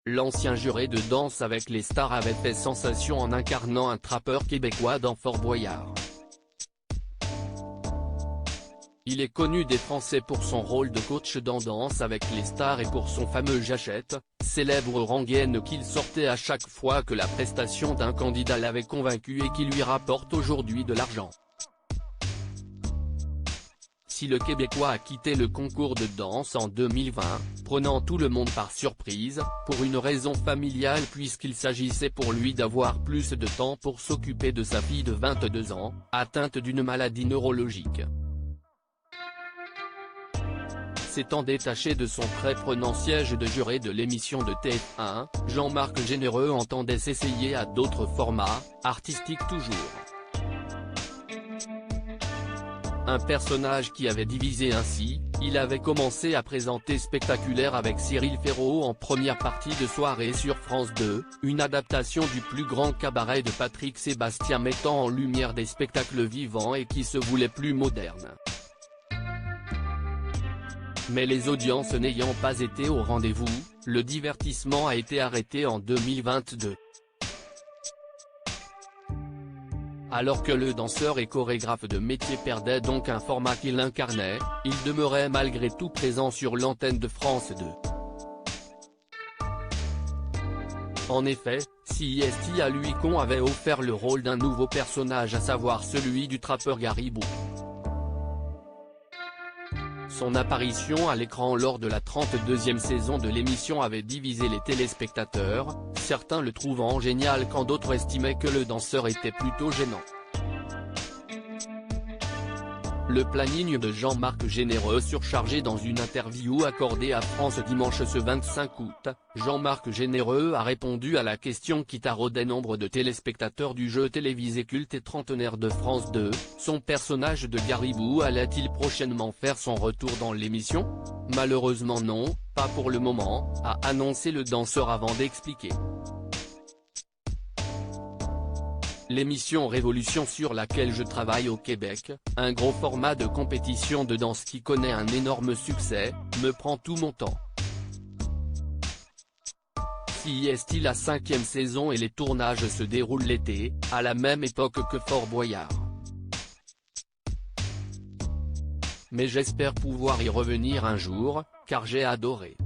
L'ancien juré de Danse avec les stars avait fait sensation en incarnant un trappeur québécois dans Fort Boyard. Il est connu des Français pour son rôle de coach dans Danse avec les stars et pour son fameux J'achète, célèbre rengaine qu'il sortait à chaque fois que la prestation d'un candidat l'avait convaincu et qui lui rapporte aujourd'hui de l'argent. Si le Québécois a quitté le concours de danse en 2020, prenant tout le monde par surprise, pour une raison familiale puisqu'il s'agissait pour lui d'avoir plus de temps pour s'occuper de sa fille de 22 ans, atteinte d'une maladie neurologique. S'étant détaché de son très prenant siège de juré de l'émission de TF1, Jean-Marc Généreux entendait s'essayer à d'autres formats, artistiques toujours. Un personnage qui avait divisé ainsi, il avait commencé à présenter Spectaculaire avec Cyril Ferraud en première partie de soirée sur France 2, une adaptation du plus grand cabaret de Patrick Sébastien mettant en lumière des spectacles vivants et qui se voulait plus moderne. Mais les audiences n'ayant pas été au rendez-vous, le divertissement a été arrêté en 2022. Alors que le danseur et chorégraphe de métier perdait donc un format qu'il incarnait, il demeurait malgré tout présent sur l'antenne de France 2. En effet, CIST à lui qu'on avait offert le rôle d'un nouveau personnage à savoir celui du trappeur Garibou. Son apparition à l'écran lors de la 32e saison de l'émission avait divisé les téléspectateurs, certains le trouvant génial quand d'autres estimaient que le danseur était plutôt gênant. Le planning de Jean-Marc Généreux surchargé dans une interview accordée à France dimanche ce 25 août, Jean-Marc Généreux a répondu à la question qui taraudait nombre de téléspectateurs du jeu télévisé culte et trentenaire de France 2, son personnage de Garibou allait-il prochainement faire son retour dans l'émission ? Malheureusement non, pas pour le moment, a annoncé le danseur avant d'expliquer. L'émission Révolution sur laquelle je travaille au Québec, un gros format de compétition de danse qui connaît un énorme succès, me prend tout mon temps. CIST la 5e saison et les tournages se déroulent l'été, à la même époque que Fort Boyard. Mais j'espère pouvoir y revenir un jour, car j'ai adoré.